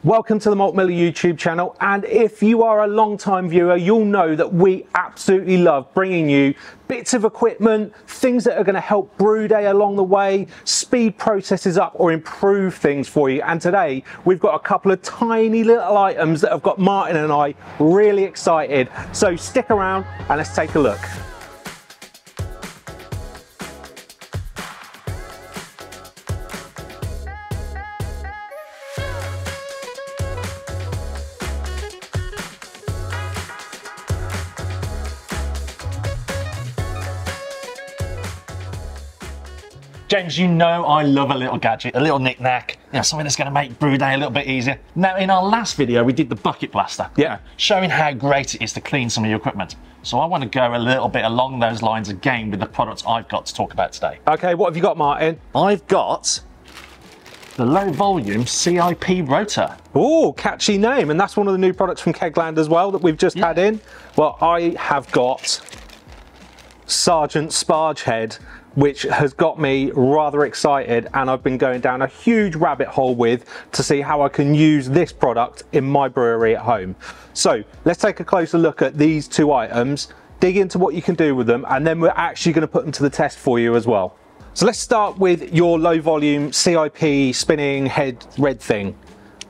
Welcome to the Malt Miller YouTube channel, and if you are a long-time viewer, you'll know that we absolutely love bringing you bits of equipment, things that are going to help brew day along the way, speed processes up or improve things for you. And today we've got a couple of tiny little items that have got Martin and I really excited. So stick around and let's take a look. James, you know I love a little gadget, a little knick-knack, something that's going to make brew day a little bit easier. Now, in our last video, we did the bucket blaster, showing how great it is to clean some of your equipment. So I want to go a little bit along those lines again with the products I've got to talk about today. Okay, what have you got, Martin? I've got the low volume CIP rotor. Oh, catchy name, and that's one of the new products from Kegland as well that we've just had in. Well, I have got Sergeant Sparge head, which has got me rather excited, and I've been going down a huge rabbit hole with to see how I can use this product in my brewery at home. So let's take a closer look at these two items, dig into what you can do with them, and then we're actually going to put them to the test for you as well. So let's start with your low volume CIP spinning head red thing.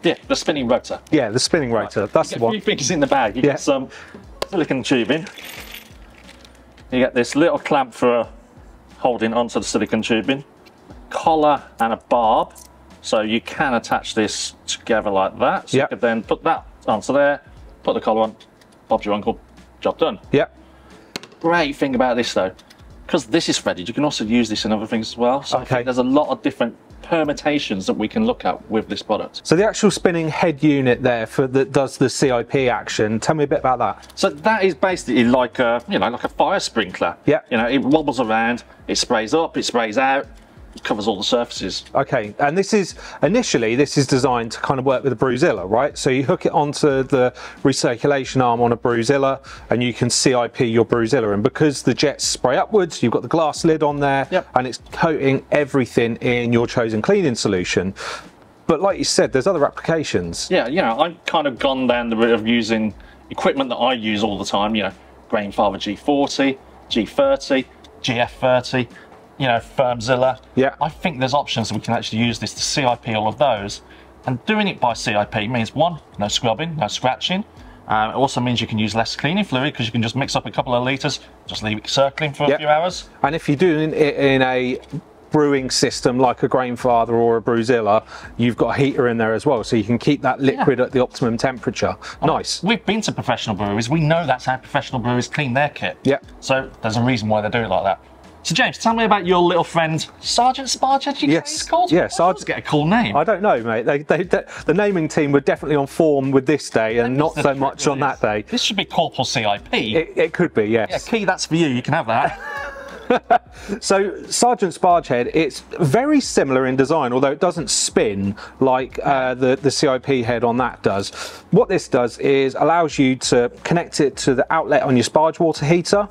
Yeah, the spinning rotor. Yeah, the spinning rotor, right. That's the one. A few things in the bag. You get some silicone tubing. You get this little clamp for holding onto the silicone tubing, collar and a barb, so you can attach this together like that. So you could then put that onto there, put the collar on, Bob's your uncle, job done. Great thing about this though, because this is threaded, you can also use this in other things as well. So I think there's a lot of different permutations that we can look at with this product. So the actual spinning head unit there that does the CIP action, tell me a bit about that. So that is basically like a, like a fire sprinkler. It wobbles around, it sprays up, it sprays out, it covers all the surfaces. Okay, and this is designed to kind of work with a Brewzilla, right? So you hook it onto the recirculation arm on a Brewzilla and you can CIP your Brewzilla, and because the jets spray upwards, you've got the glass lid on there and it's coating everything in your chosen cleaning solution. But like you said, there's other applications. I've kind of gone down the route of using equipment that I use all the time, Grainfather G40, G30, GF30, Firmzilla. I think there's options that we can actually use this to CIP all of those. And doing it by CIP means, one, no scrubbing, no scratching. It also means you can use less cleaning fluid because you can just mix up a couple of litres, just leave it circling for a few hours. And if you're doing it in a brewing system like a Grainfather or a Brewzilla, you've got a heater in there as well, so you can keep that liquid at the optimum temperature. Nice. We've been to professional breweries, we know that's how professional brewers clean their kit. So there's a reason why they do it like that. So James, tell me about your little friend, Sergeant Sparge, did you say he's called? Yeah, Sergeant. Get a cool name. I don't know, mate. The naming team were definitely on form with this day and not so much on that day. This should be Corporal CIP. It could be, yes. Yeah, Key, that's for you, you can have that. So Sergeant Sparge head, it's very similar in design, although it doesn't spin like the CIP head on that does. What this does is allows you to connect it to the outlet on your Sparge water heater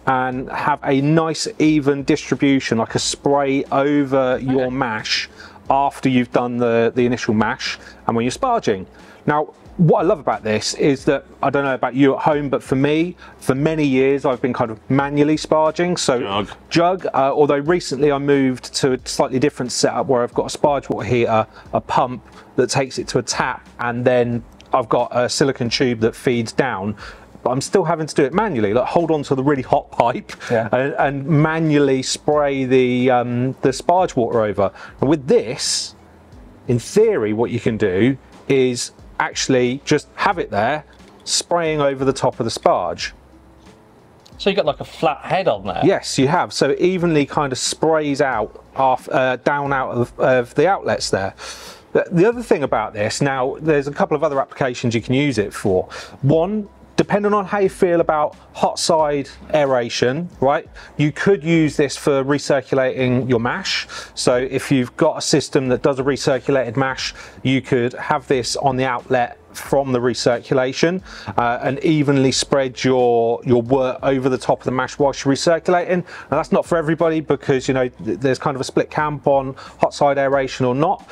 and have a nice even distribution, like a spray over your mash after you've done the initial mash and when you're sparging. Now, what I love about this is that, I don't know about you at home, but for me, for many years, I've been kind of manually sparging. So jug, although recently I moved to a slightly different setup where I've got a Sparge water heater, a pump that takes it to a tap, and then I've got a silicone tube that feeds down. But I'm still having to do it manually, like hold on to the really hot pipe and manually spray the Sparge water over. And with this, in theory, what you can do is actually just have it there, spraying over the top of the Sparge. So you've got like a flat head on there? Yes, you have. So it evenly kind of sprays out down out of the outlets there. The other thing about this, now there's a couple of other applications you can use it for. One, depending on how you feel about hot side aeration, right, you could use this for recirculating your mash. So if you've got a system that does a recirculated mash, you could have this on the outlet from the recirculation and evenly spread your wort over the top of the mash whilst you're recirculating. Now that's not for everybody because, you know, there's kind of a split camp on hot side aeration or not.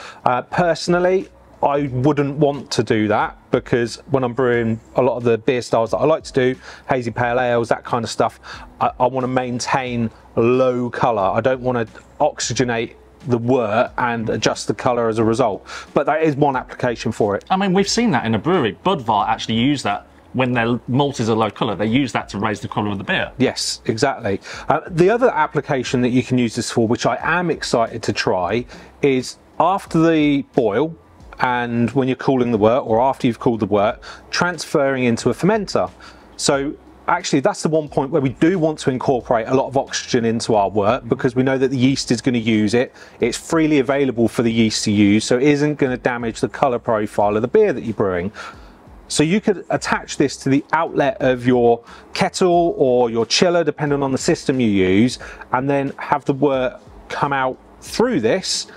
Personally, I wouldn't want to do that, because when I'm brewing a lot of the beer styles that I like to do, hazy pale ales, that kind of stuff, I want to maintain low colour. I don't want to oxygenate the wort and adjust the colour as a result. But that is one application for it. I mean, we've seen that in a brewery. Budvar actually use that when their malt is a low colour. They use that to raise the colour of the beer. Yes, exactly. The other application that you can use this for, which I am excited to try, is after the boil, and when you're cooling the wort, or after you've cooled the wort, transferring into a fermenter. So actually that's the one point where we do want to incorporate a lot of oxygen into our wort, because we know that the yeast is going to use it. It's freely available for the yeast to use, so it isn't going to damage the colour profile of the beer that you're brewing. So you could attach this to the outlet of your kettle or your chiller, depending on the system you use, and then have the wort come out through this.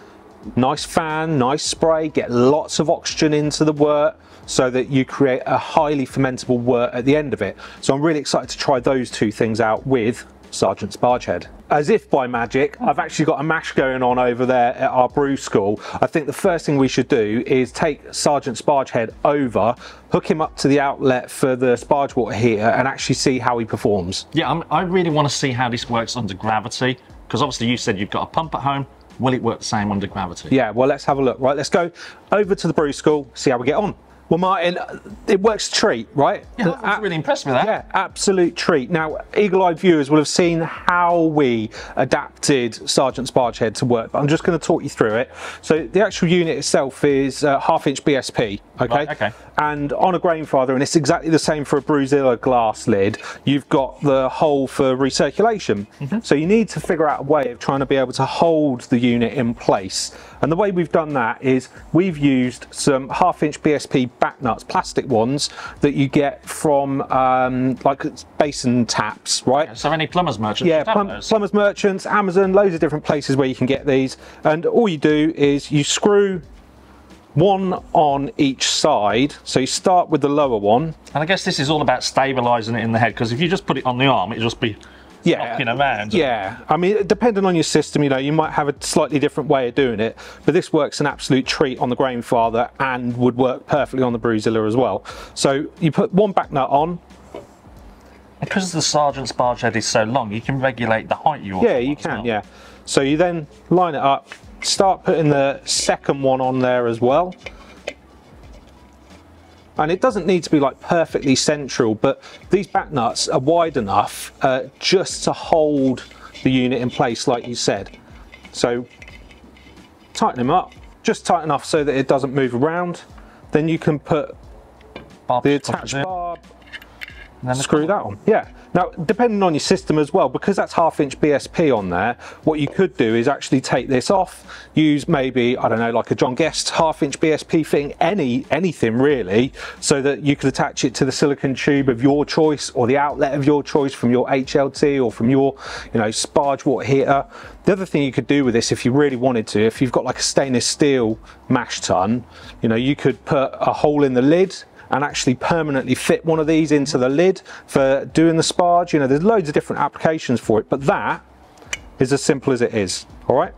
Nice fan, nice spray, get lots of oxygen into the wort so that you create a highly fermentable wort at the end of it. So I'm really excited to try those two things out with Sergeant Sparge Head. As if by magic, I've actually got a mash going on over there at our brew school. I think the first thing we should do is take Sergeant Sparge Head over, hook him up to the outlet for the Sparge water heater, and actually see how he performs. Yeah, I really want to see how this works under gravity, because obviously you said you've got a pump at home. Will it work the same under gravity? Yeah, well, let's have a look. Right, let's go over to the brew school, see how we get on. Well, Martin, it works a treat, right? Yeah, I was really impressed with that. Yeah, absolute treat. Now, eagle-eyed viewers will have seen how we adapted Sergeant Sparge Head to work, but I'm just going to talk you through it. So the actual unit itself is half-inch BSP, okay? Right, okay. And on a grain father, and it's exactly the same for a Brewzilla glass lid, you've got the hole for recirculation. So you need to figure out a way of trying to be able to hold the unit in place. And the way we've done that is we've used some half-inch BSP back nuts, plastic ones, that you get from like basin taps, right? Yeah, so any plumbers merchants? Yeah, plumbers merchants, Amazon, loads of different places where you can get these. And all you do is you screw one on each side. So you start with the lower one. And I guess this is all about stabilising it in the head, because if you just put it on the arm, it'll just be knocking around. Yeah, I mean, depending on your system, you know, you might have a slightly different way of doing it, but this works an absolute treat on the grain father and would work perfectly on the Brewzilla as well. So you put one back nut on. Because the Sergeant Sparge Head is so long, you can regulate the height you want. Yeah, you can, yeah. So you then line it up, start putting the second one on there as well. And it doesn't need to be like perfectly central, but these back nuts are wide enough just to hold the unit in place, like you said. So tighten them up, just tight enough so that it doesn't move around. Then you can put the attached barb, and then screw that on. Yeah. Now, depending on your system as well, because that's half-inch BSP on there, what you could do is actually take this off, use maybe, I don't know, like a John Guest half-inch BSP thing, anything really, so that you could attach it to the silicone tube of your choice or the outlet of your choice from your HLT or from your, you know, Sparge water heater. The other thing you could do with this, if you really wanted to, if you've got like a stainless steel mash tun, you know, you could put a hole in the lid and actually permanently fit one of these into the lid for doing the Sparge. You know, there's loads of different applications for it, but that is as simple as it is, all right?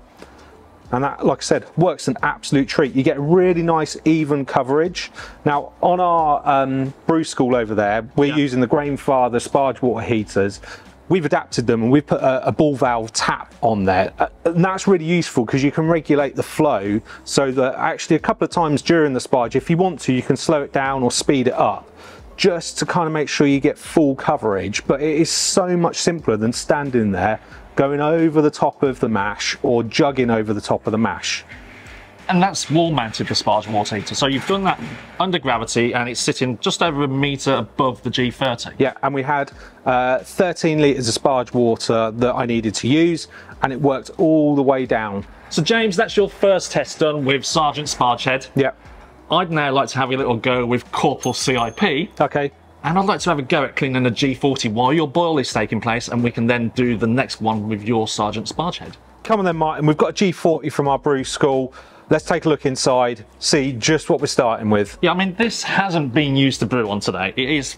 And that, like I said, works an absolute treat. You get really nice even coverage. Now, on our brew school over there, we're using the grain father Sparge water heaters. We've adapted them and we've put a ball valve tap on there. And that's really useful because you can regulate the flow so that actually a couple of times during the Sparge, if you want to, you can slow it down or speed it up just to kind of make sure you get full coverage. But it is so much simpler than standing there going over the top of the mash or jugging over the top of the mash. And that's wall mounted, the Sparge water heater. So you've done that under gravity and it's sitting just over a metre above the G30. Yeah, and we had 13 litres of Sparge water that I needed to use, and it worked all the way down. So James, that's your first test done with Sergeant Sparge Head. Yeah. I'd now like to have a little go with Corporal CIP. Okay. And I'd like to have a go at cleaning the G40 while your boil is taking place, and we can then do the next one with your Sergeant Sparge Head. Come on then, Martin, we've got a G40 from our brew school. Let's take a look inside, see just what we're starting with. Yeah, I mean, this hasn't been used to brew on today. It is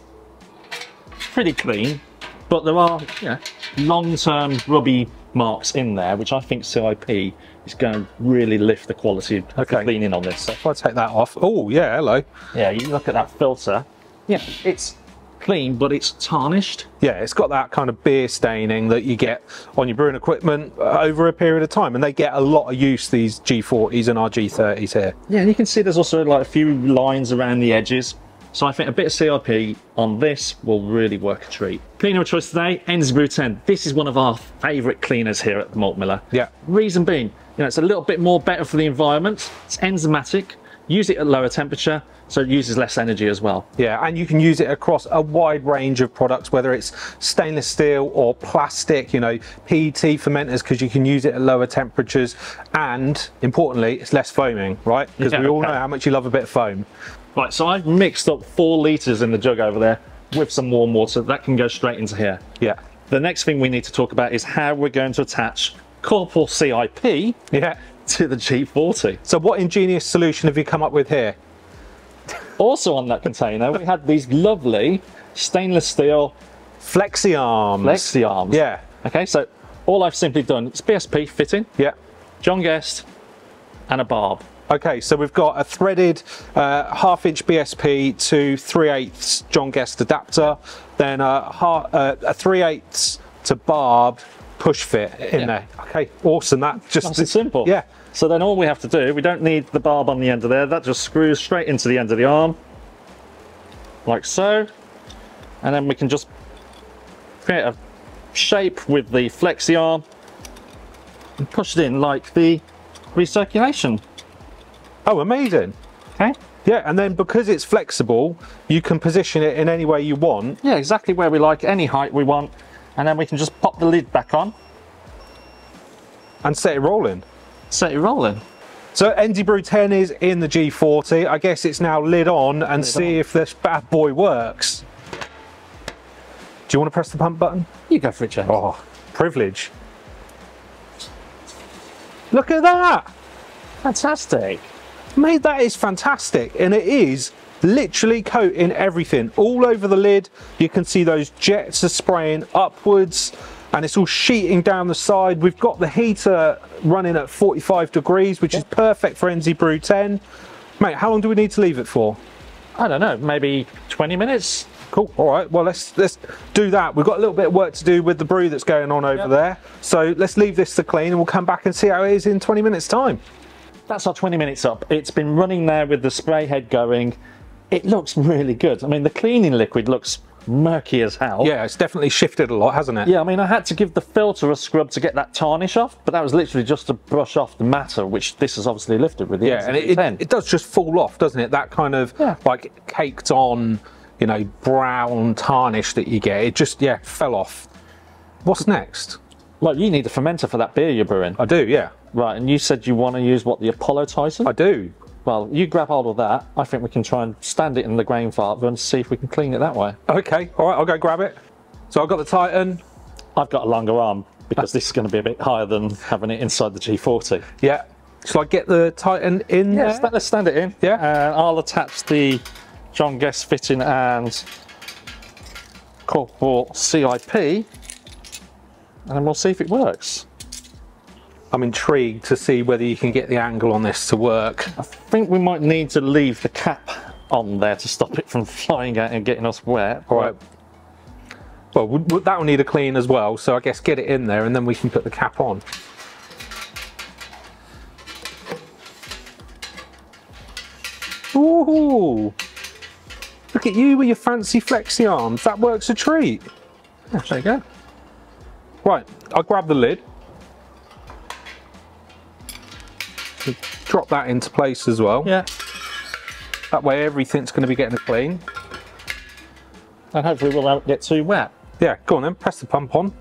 pretty clean, but there are, you know, long-term grubby marks in there, which I think CIP is going to really lift the quality of the cleaning on this. So if I take that off, oh yeah, hello. Yeah, you look at that filter. Yeah, it's clean, but it's tarnished. Yeah, it's got that kind of beer staining that you get on your brewing equipment over a period of time, and they get a lot of use, these G40s and our G30s here. Yeah, and you can see there's also like a few lines around the edges. So I think a bit of CIP on this will really work a treat. Cleaner of choice today, Brew 10. This is one of our favourite cleaners here at the Malt Miller. Yeah. Reason being, you know, it's a little bit more better for the environment. It's enzymatic. Use it at lower temperature, so it uses less energy as well. Yeah, and you can use it across a wide range of products, whether it's stainless steel or plastic, you know, PET fermenters, because you can use it at lower temperatures, and importantly, it's less foaming, right? Because we all know how much you love a bit of foam. Right, so I've mixed up 4 litres in the jug over there with some warm water. That can go straight into here. Yeah. The next thing we need to talk about is how we're going to attach Corporal CIP to the G40. So what ingenious solution have you come up with here? Also on that container, we had these lovely stainless steel flexi arms. Flexi arms. Yeah. Okay, so all I've simply done is BSP fitting. Yeah. John Guest and a barb. Okay, so we've got a threaded 1/2" BSP to 3/8 John Guest adapter, then a 3/8 to barb push fit in there. Okay, awesome. That just nice and simple. Yeah. So then all we have to do, we don't need the barb on the end of there. That just screws straight into the end of the arm, like so, and then we can just create a shape with the flexi arm and push it in like the recirculation. Oh, amazing. Okay. Yeah, and then because it's flexible, you can position it in any way you want. Yeah, exactly where we like, any height we want, and then we can just pop the lid back on. And set it rolling. Set it rolling. So Brew 10 is in the G40. I guess it's now lid on and see if this bad boy works. Do you want to press the pump button? You go for it, James. Oh, privilege. Look at that. Fantastic. Mate, that is fantastic, and it is literally coating everything all over the lid. You can see those jets are spraying upwards, and it's all sheeting down the side. We've got the heater running at 45 degrees, which is perfect for Brew 10. Mate, how long do we need to leave it for? I don't know, maybe 20 minutes. Cool. All right. Well, let's do that. We've got a little bit of work to do with the brew that's going on over there. So let's leave this to clean, and we'll come back and see how it is in 20 minutes' time. That's our 20 minutes up. It's been running there with the spray head going. It looks really good. I mean, the cleaning liquid looks murky as hell. Yeah, it's definitely shifted a lot, hasn't it? Yeah, I mean, I had to give the filter a scrub to get that tarnish off, but that was literally just to brush off the matter, which this has obviously lifted with the and it does just fall off, doesn't it? That kind of like caked on, you know, brown tarnish that you get. It just, fell off. What's next? Well, you need a fermenter for that beer you're brewing. I do, yeah. Right, and you said you want to use, what, the Apollo Titan? I do. Well, you grab hold of that. I think we can try and stand it in the grain farther and see if we can clean it that way. Okay, all right, I'll go grab it. So I've got the Titan. I've got a longer arm because this is going to be a bit higher than having it inside the G40. Yeah. Shall I get the Titan in there? Let's stand it in. Yeah. And I'll attach the John Guest fitting and Corporal CIP, and then we'll see if it works. I'm intrigued to see whether you can get the angle on this to work. I think we might need to leave the cap on there to stop it from flying out and getting us wet. All right. Well, that will need a clean as well, so I guess get it in there and then we can put the cap on. Ooh! Look at you with your fancy flexi arms. That works a treat. There you go. Right, I'll grab the lid. Drop that into place as well. Yeah. That way everything's going to be getting clean. And hopefully we won't get too wet. Yeah, go on then, press the pump on.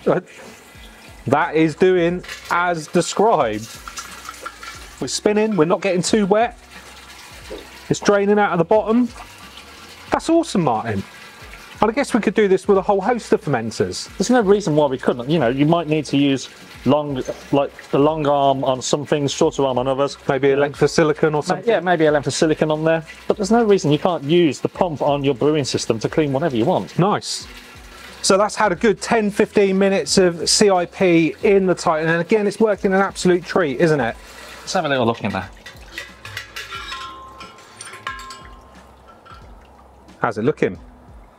That is doing as described. We're spinning, we're not getting too wet. It's draining out of the bottom. That's awesome, Martin. And I guess we could do this with a whole host of fermenters. There's no reason why we couldn't. You know, you might need to use like a long arm on some things, shorter arm on others. Maybe a length of silicone or something. Yeah, maybe a length of silicone on there. But there's no reason you can't use the pump on your brewing system to clean whatever you want. Nice. So that's had a good 10-15 minutes of CIP in the Titan, and again, it's working an absolute treat, isn't it? Let's have a little look in there. How's it looking?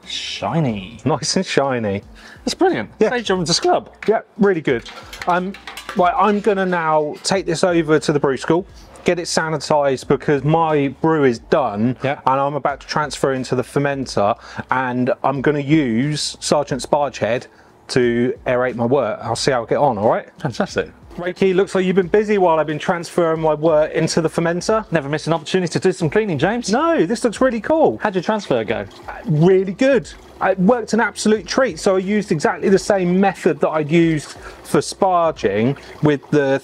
Shiny. Nice and shiny. It's brilliant. Yeah. Stage over to scrub. Yeah, really good. Right, I'm gonna now take this over to the brew school, get it sanitized because my brew is done, yeah, and I'm about to transfer into the fermenter, and I'm gonna use Sergeant Sparge head to aerate my wort. I'll see how I get on, all right? Fantastic. Reiki, looks like you've been busy while I've been transferring my wort into the fermenter. Never miss an opportunity to do some cleaning, James. No, this looks really cool. How'd your transfer go? Really good. It worked an absolute treat. So I used exactly the same method that I'd used for sparging with the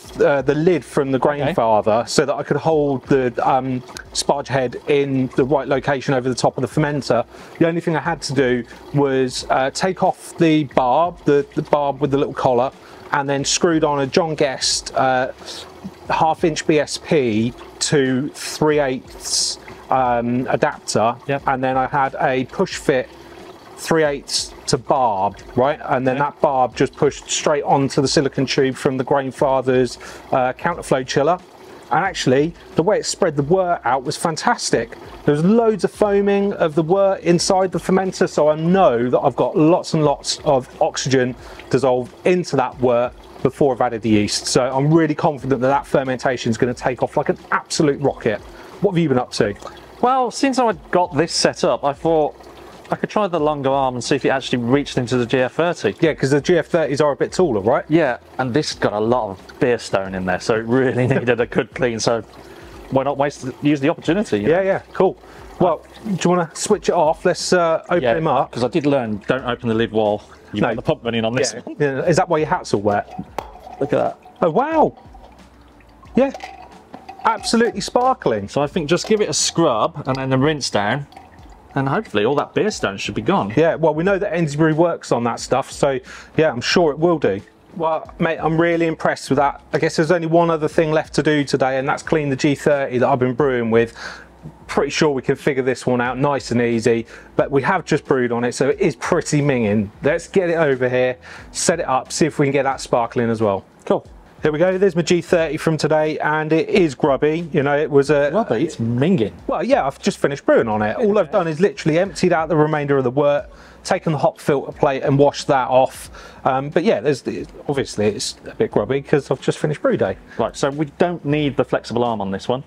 lid from the grainfather, so that I could hold the sparge head in the right location over the top of the fermenter. The only thing I had to do was take off the barb, the barb with the little collar, and then screwed on a John Guest half-inch BSP to 3/8 adapter, yep, and then I had a push fit 3/8 to barb, right? And then that barb just pushed straight onto the silicon tube from the grainfather's counterflow chiller. And actually, the way it spread the wort out was fantastic. There was loads of foaming of the wort inside the fermenter, so I know that I've got lots and lots of oxygen dissolved into that wort before I've added the yeast. So I'm really confident that that fermentation is going to take off like an absolute rocket. What have you been up to? Well, since I got this set up, I thought I could try the longer arm and see if it actually reached into the GF30. Yeah, because the GF30s are a bit taller, right? Yeah, and this got a lot of beer stone in there, so it really needed a good clean. So why not use the opportunity? You know? Yeah, cool. Well, do you want to switch it off? Let's open him up. Because I did learn, don't open the lid while you've got the pump running on this one. Yeah. Is that why your hat's all wet? Look at that. Oh, wow. Yeah, absolutely sparkling. So I think just give it a scrub and then a rinse down, and hopefully all that beer stone should be gone. Yeah, well, we know that Brewery works on that stuff, so yeah, I'm sure it will do. Well, mate, I'm really impressed with that. I guess there's only one other thing left to do today, and that's clean the G30 that I've been brewing with. Pretty sure we can figure this one out nice and easy, but we have just brewed on it, so it is pretty minging. Let's get it over here, set it up, see if we can get that sparkling as well. Cool. Here we go, there's my G30 from today, and it is grubby. You know, it was a... Grubby? It's minging. Well, yeah, I've just finished brewing on it. All I've done is literally emptied out the remainder of the wort, taken the hop filter plate and washed that off. But yeah, obviously it's a bit grubby because I've just finished brew day. Right, so we don't need the flexible arm on this one.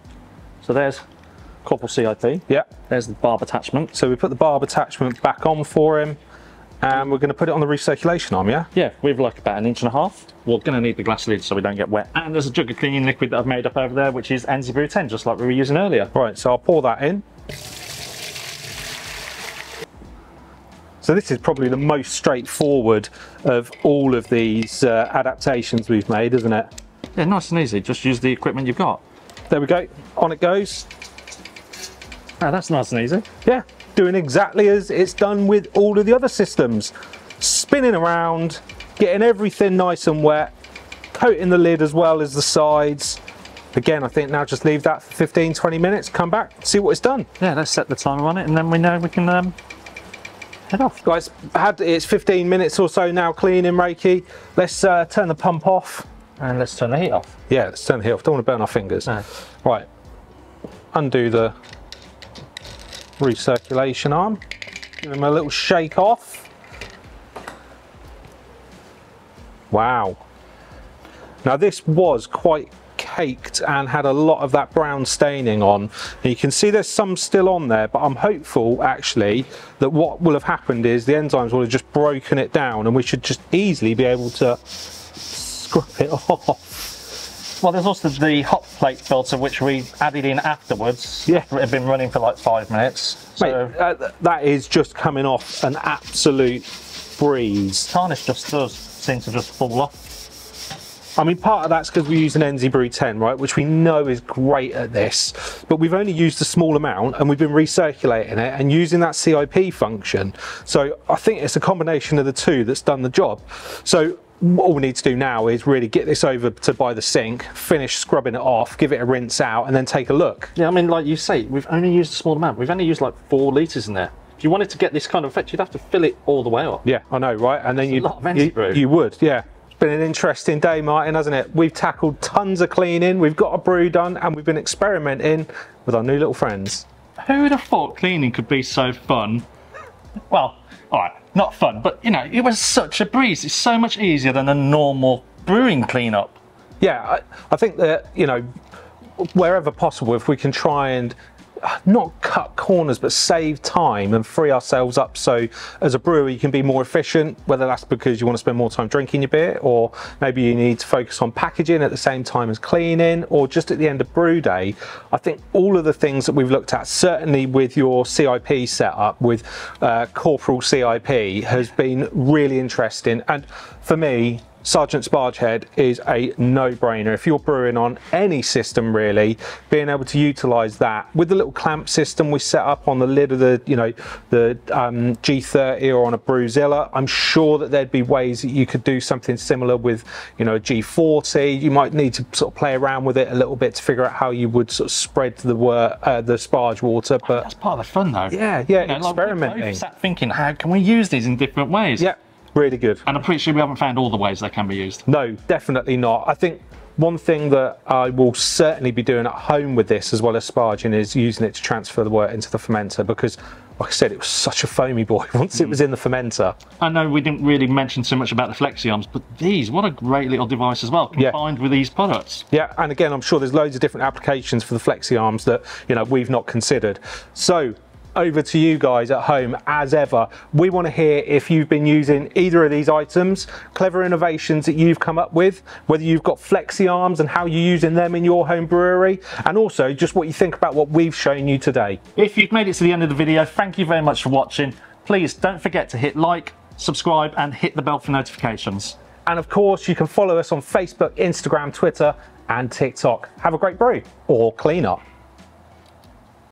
So there's Corporal CIP. Yeah. There's the barb attachment. So we put the barb attachment back on for him, and we're going to put it on the recirculation arm, yeah? Yeah, we've like about 1.5 inches. We're going to need the glass lid so we don't get wet. And there's a jug of cleaning liquid that I've made up over there, which is Brew 10, just like we were using earlier. Right, so I'll pour that in. So this is probably the most straightforward of all of these adaptations we've made, isn't it? Yeah, nice and easy. Just use the equipment you've got. There we go. On it goes. Oh, that's nice and easy. Yeah, doing exactly as it's done with all of the other systems. Spinning around, getting everything nice and wet, coating the lid as well as the sides. Again, I think now just leave that for 15-20 minutes, come back, see what it's done. Yeah, let's set the timer on it and then we know we can head off. Guys, it's 15 minutes or so now cleaning, Reiki. Let's turn the pump off. And let's turn the heat off. Yeah, let's turn the heat off. Don't want to burn our fingers. No. Right, undo the recirculation arm. Give him a little shake off. Wow. Now this was quite caked and had a lot of that brown staining on. And you can see there's some still on there, but I'm hopeful actually that what will have happened is the enzymes will have just broken it down and we should just easily be able to scrub it off. Well, there's also the hot plate filter which we added in afterwards. Yeah. After it had been running for like 5 minutes. So mate, that is just coming off an absolute breeze. tarnish just does seem to just fall off. I mean, part of that's because we use an Brew 10, right, which we know is great at this, but we've only used a small amount and we've been recirculating it and using that CIP function. So I think it's a combination of the two that's done the job. So all we need to do now is really get this over to by the sink, finish scrubbing it off, give it a rinse out, and then take a look. Yeah, I mean, like you say, we've only used a small amount. We've only used like 4 litres in there. If you wanted to get this kind of effect, you'd have to fill it all the way up. Yeah, I know, right? And then you would, yeah. It's been an interesting day, Martin, hasn't it? We've tackled tons of cleaning, we've got a brew done, and we've been experimenting with our new little friends. Who would have thought cleaning could be so fun? Well, all right, not fun, but you know, it was such a breeze. It's so much easier than a normal brewing cleanup. Yeah, I think that, you know, wherever possible, if we can try and not cut corners but save time and free ourselves up, so as a brewer you can be more efficient, whether that's because you want to spend more time drinking your beer, or maybe you need to focus on packaging at the same time as cleaning, or just at the end of brew day. I think all of the things that we've looked at, certainly with your CIP setup with Corporal CIP, has been really interesting. And for me, Sergeant Sparge Head is a no-brainer. If you're brewing on any system, really, being able to utilize that with the little clamp system we set up on the lid of the, you know, the G30 or on a Brewzilla, I'm sure that there'd be ways that you could do something similar with, you know, a G40. You might need to sort of play around with it a little bit to figure out how you would sort of spread the sparge water. But that's part of the fun, though. Yeah, you know, experimenting. Like, we sat thinking, how can we use these in different ways? Yeah. Really good. And I'm pretty sure we haven't found all the ways they can be used. No, definitely not. I think one thing that I will certainly be doing at home with this, as well as sparging, is using it to transfer the wort into the fermenter, because, like I said, it was such a foamy boy once it was in the fermenter. I know we didn't really mention so much about the Flexiarms, but these, what a great little device as well, combined with these products. Yeah, and again, I'm sure there's loads of different applications for the Flexiarms that, you know, we've not considered. So, over to you guys at home. As ever, we want to hear if you've been using either of these items, clever innovations that you've come up with, whether you've got Flexiarms and how you're using them in your home brewery, and also just what you think about what we've shown you today. If you've made it to the end of the video, thank you very much for watching. Please don't forget to hit like, subscribe, and hit the bell for notifications. And of course, you can follow us on Facebook, Instagram, Twitter, and TikTok. Have a great brew, or clean up.